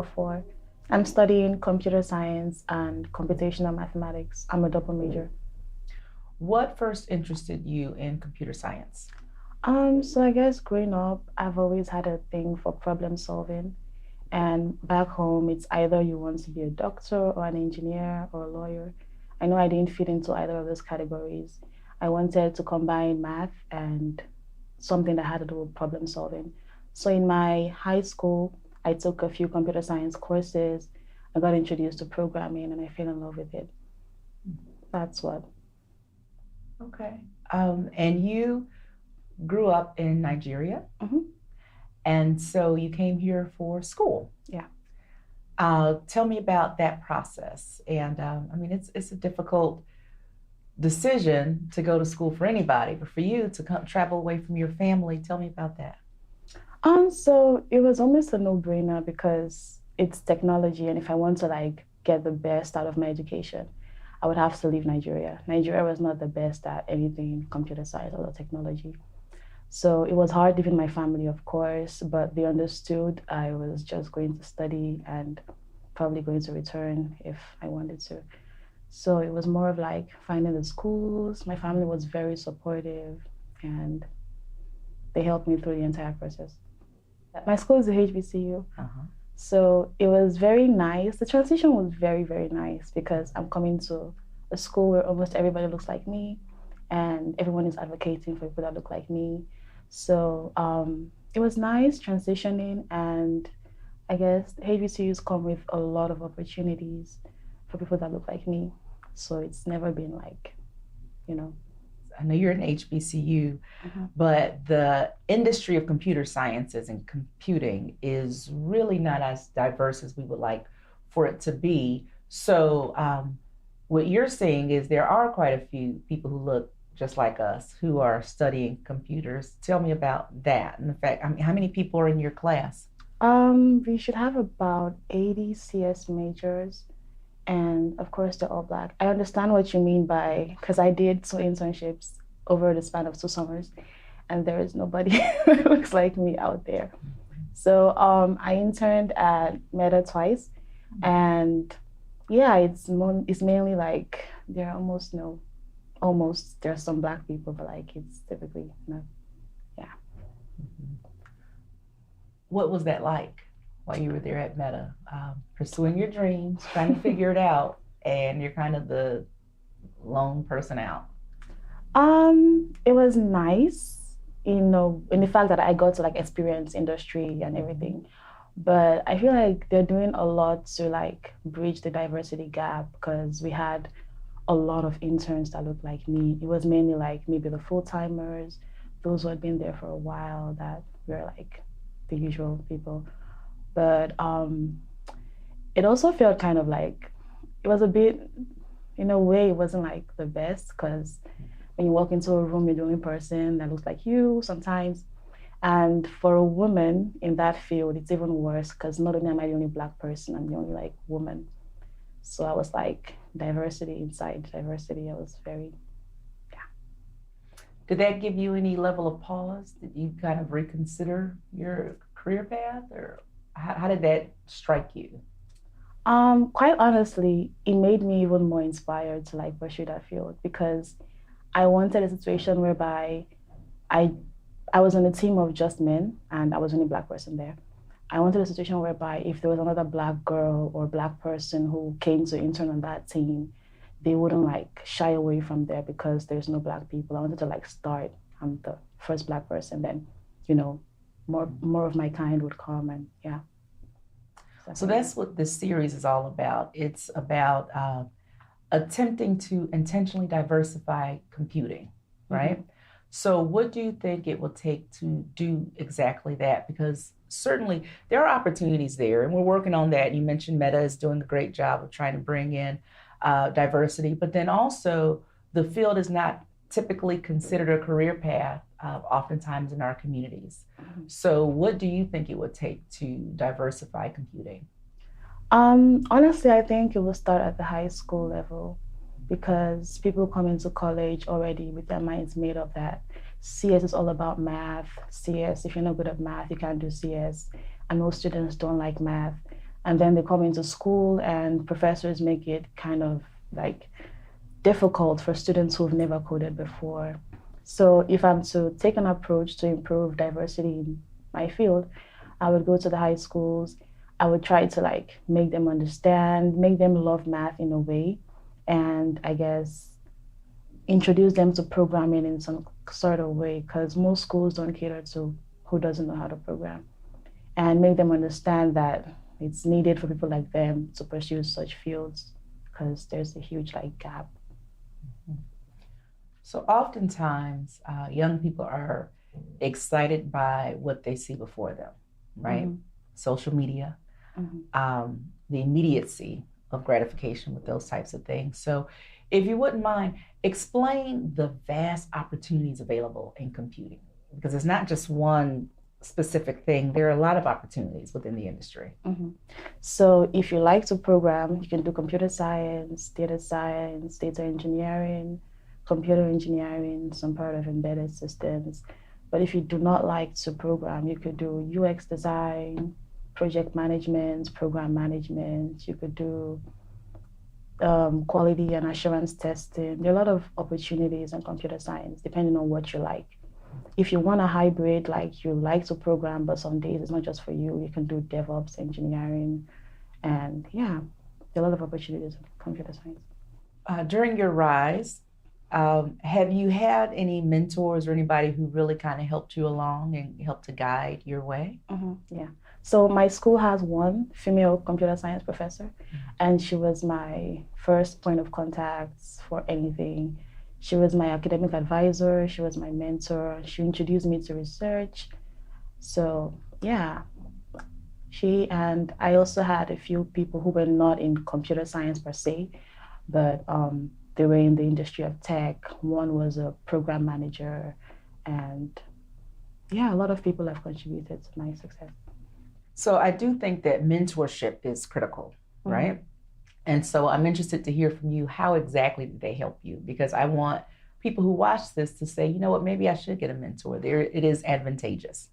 Offor. I'm studying computer science and computational mathematics. I'm a double major. What first interested you in computer science? So I guess growing up, I've always had a thing for problem solving. And back home, it's either you want to be a doctor or an engineer or a lawyer. I know I didn't fit into either of those categories. I wanted to combine math and something that had to do with problem solving. So in my high school, I took a few computer science courses. I got introduced to programming and I fell in love with it. That's what. Okay. And you grew up in Nigeria, Hmm. and so you came here for school. Yeah. Tell me about that process. And I mean, it's a difficult decision to go to school for anybody, but for you to come travel away from your family, tell me about that. So it was almost a no-brainer because it's technology, and if I want to like get the best out of my education, I would have to leave Nigeria. Nigeria was not the best at anything in computer science or technology. So it was hard leaving my family, of course, but they understood I was just going to study and probably going to return if I wanted to. So it was more of like finding the schools. My family was very supportive and they helped me through the entire process. My school is the HBCU. Uh-huh. So it was very nice. The transition was very, very nice because I'm coming to a school where almost everybody looks like me and everyone is advocating for people that look like me. So it was nice transitioning, and I guess HBCUs come with a lot of opportunities for people that look like me. So it's never been like, you know. I know you're an HBCU, Mhm. but the industry of computer sciences and computing is really not as diverse as we would like for it to be. So, what you're saying is there are quite a few people who look just like us who are studying computers. Tell me about that. And the fact, I mean, how many people are in your class? We should have about 80 CS majors, and of course, they're all Black. I understand what you mean by, because I did two internships over the span of 2 summers, and there is nobody who looks like me out there. So I interned at Meta twice, and yeah, it's mainly like there are almost no, almost there are some Black people, but like it's typically no, yeah. What was that like while you were there at Meta, pursuing your dreams, trying to figure it out, and you're kind of the lone person out? It was nice, in the fact that I got to like experience industry and everything. But I feel like they're doing a lot to like bridge the diversity gap because we had a lot of interns that looked like me. It was mainly like maybe the full timers, those who had been there for a while that were like the usual people. But it also felt kind of like it was a bit, in a way, it wasn't like the best because when you walk into a room, you're the only person that looks like you sometimes. And for a woman in that field, it's even worse because not only am I the only Black person, I'm the only like woman. So I was like diversity inside diversity. I was very, yeah. Did that give you any level of pause? Did you kind of reconsider your career path, or how did that strike you? Quite honestly, it made me even more inspired to like pursue that field because I wanted a situation whereby I I was on a team of just men and I was the only Black person there. I wanted a situation whereby if there was another Black girl or Black person who came to intern on that team, they wouldn't like shy away from there because there's no Black people. I wanted to like start. I'm the first Black person, then, you know, more of my kind would come and yeah. So that's what this series is all about. It's about attempting to intentionally diversify computing, right? Mm-hmm. So, what do you think it will take to do exactly that? Because certainly there are opportunities there, and we're working on that. You mentioned Meta is doing a great job of trying to bring in diversity, but then also the field is not typically considered a career path, oftentimes in our communities. Mm-hmm. So, what do you think it would take to diversify computing? Honestly, I think it will start at the high school level because people come into college already with their minds made up that CS is all about math. CS, if you're not good at math, you can't do CS. And most students don't like math. And then they come into school and professors make it kind of like difficult for students who've never coded before. So if I'm to take an approach to improve diversity in my field, I would go to the high schools. I would try to like make them understand, make them love math in a way, and I guess introduce them to programming in some sort of way, because most schools don't cater to who doesn't know how to program, and make them understand that it's needed for people like them to pursue such fields because there's a huge like gap. So oftentimes, young people are excited by what they see before them, right? Mm-hmm. Social media, the immediacy of gratification with those types of things. So if you wouldn't mind, explain the vast opportunities available in computing, because it's not just one specific thing. There are a lot of opportunities within the industry. So if you like to program, you can do computer science, data engineering, computer engineering, some part of embedded systems. But if you do not like to program, you could do UX design, project management, program management. You could do quality and assurance testing. There are a lot of opportunities in computer science, depending on what you like. If you want a hybrid, like you like to program, but some days it's not just for you, you can do DevOps engineering. And yeah, there are a lot of opportunities in computer science. During your rise, have you had any mentors or anybody who really kind of helped you along and helped to guide your way? Yeah. So my school has one female computer science professor, and she was my first point of contact for anything. She was my academic advisor. She was my mentor. She introduced me to research. So yeah, she and I also had a few people who were not in computer science per se, but they were in the industry of tech. One was a program manager, and yeah, a lot of people have contributed to my success. So I do think that mentorship is critical, right? And so I'm interested to hear from you, how exactly did they help you? Because I want people who watch this to say, you know what, maybe I should get a mentor. It is advantageous.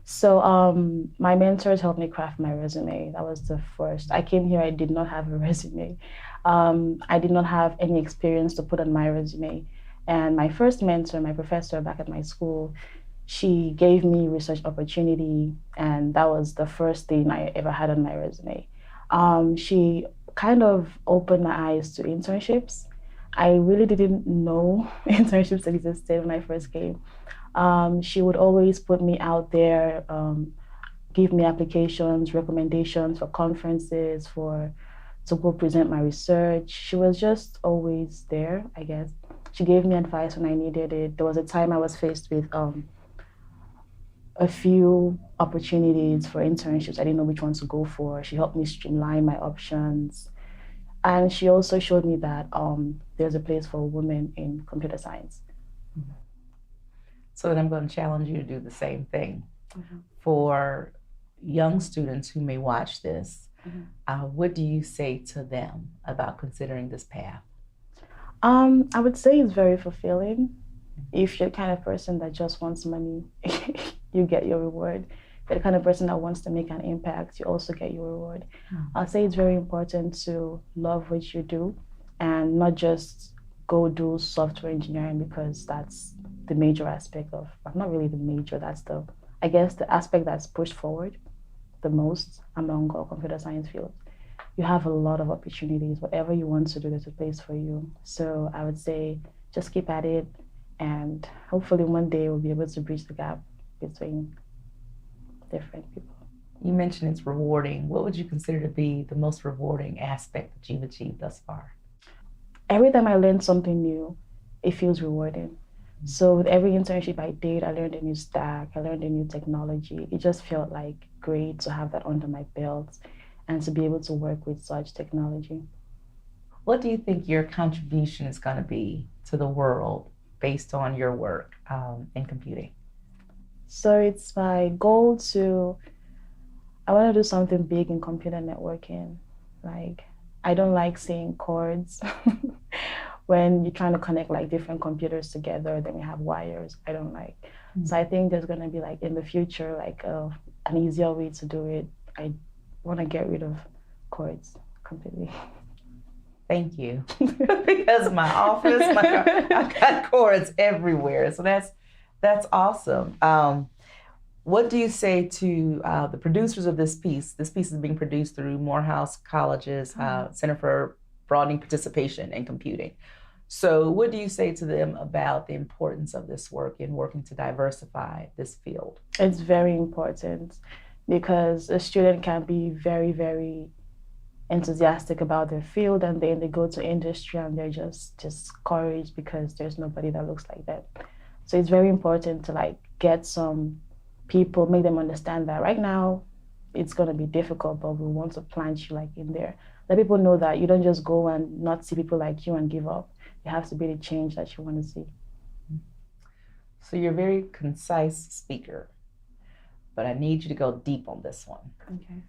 So my mentors helped me craft my resume. That was the first. I came here, I did not have a resume. I did not have any experience to put on my resume. And my first mentor, my professor back at my school, she gave me research opportunity, and that was the first thing I ever had on my resume. She kind of opened my eyes to internships. I really didn't know internships existed when I first came. She would always put me out there, give me applications, recommendations for conferences, to go present my research. She was just always there, I guess. She gave me advice when I needed it. There was a time I was faced with a few opportunities for internships. I didn't know which ones to go for. She helped me streamline my options. And she also showed me that there's a place for women in computer science. So then I'm going to challenge you to do the same thing. For young students who may watch this, what do you say to them about considering this path? I would say it's very fulfilling. If you're the kind of person that just wants money, you get your reward. If you're the kind of person that wants to make an impact, you also get your reward. I'll say it's very important to love what you do and not just go do software engineering because that's the major aspect of, not really the major, that's the aspect that's pushed forward the most among all computer science fields. You have a lot of opportunities. Whatever you want to do, there's a place for you. So I would say just keep at it, and hopefully one day we'll be able to bridge the gap between different people. You mentioned it's rewarding. What would you consider to be the most rewarding aspect that you've achieved thus far? Every time I learn something new, it feels rewarding. So with every internship I did, I learned a new stack, I learned a new technology. It just felt like great to have that under my belt and to be able to work with such technology. What do you think your contribution is going to be to the world based on your work in computing? So it's my goal I want to do something big in computer networking. Like, I don't like seeing cords. When you're trying to connect like different computers together, then we have wires. I don't like. So I think there's going to be like in the future, like an easier way to do it. want to get rid of chords completely. Thank you. Because my office, I got chords everywhere. So that's awesome. What do you say to the producers of this piece? This piece is being produced through Morehouse College's Center for Broadening Participation in Computing. So what do you say to them about the importance of this work in working to diversify this field? It's very important because a student can be very, very enthusiastic about their field, and then they go to industry and they're just discouraged because there's nobody that looks like them. So it's very important to like get some people, make them understand that right now it's going to be difficult, but we want to plant you like in there. Let people know that you don't just go and not see people like you and give up. You have to be the change that you want to see. So you're a very concise speaker, but I need you to go deep on this one. Okay.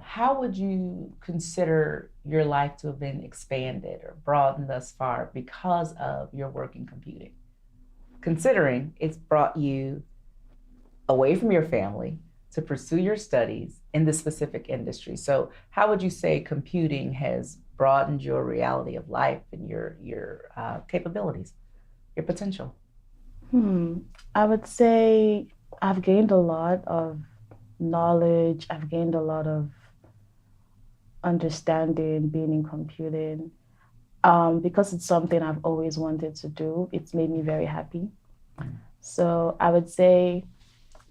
How would you consider your life to have been expanded or broadened thus far because of your work in computing? Considering it's brought you away from your family to pursue your studies in this specific industry. So how would you say computing has broadened your reality of life and your capabilities, your potential? I would say I've gained a lot of knowledge. I've gained a lot of understanding being in computing. Because it's something I've always wanted to do, it's made me very happy. So I would say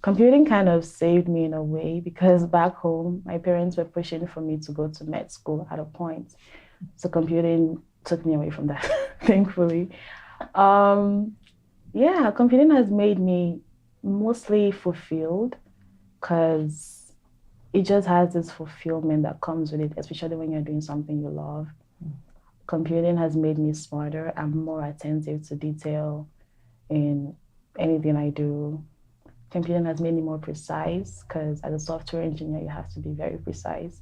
computing kind of saved me in a way, because back home, my parents were pushing for me to go to med school at a point. So computing took me away from that, thankfully. Yeah, computing has made me mostly fulfilled because it just has this fulfillment that comes with it, especially when you're doing something you love. Computing has made me smarter. I'm more attentive to detail in anything I do. Computing has made me more precise because as a software engineer, you have to be very precise.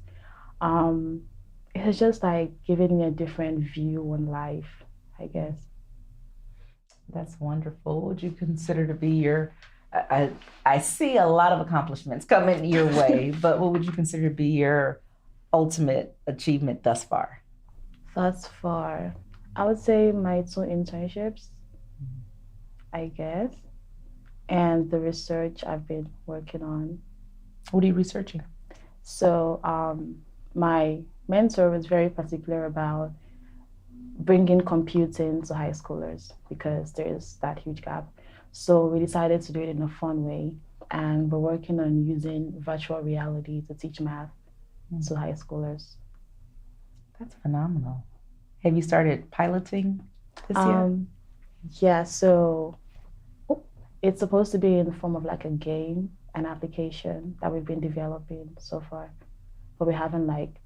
It has just like given me a different view on life, I guess. That's wonderful. What would you consider to be your, I see a lot of accomplishments coming your way, but what would you consider to be your ultimate achievement thus far? Thus far, I would say my 2 internships, I guess, and the research I've been working on. What are you researching? So my mentor was very particular about bringing computing to high schoolers because there's that huge gap. So we decided to do it in a fun way, and we're working on using virtual reality to teach math to high schoolers. That's phenomenal. Have you started piloting this year? Yeah, so it's supposed to be in the form of like a game, an application that we've been developing so far, but we haven't like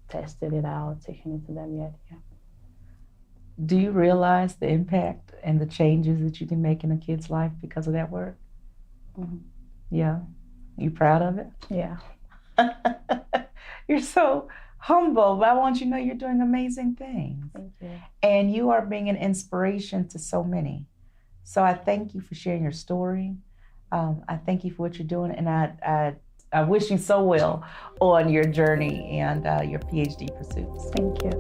tested it out, taken it to them yet. Yeah. Do you realize the impact and the changes that you can make in a kid's life because of that work? Mm-hmm. Yeah. You proud of it? Yeah. You're so humble, but I want you to know you're doing amazing things. Thank you. And you are being an inspiration to so many. So I thank you for sharing your story. I thank you for what you're doing, and I wish you so well on your journey and your PhD pursuits. Thank you.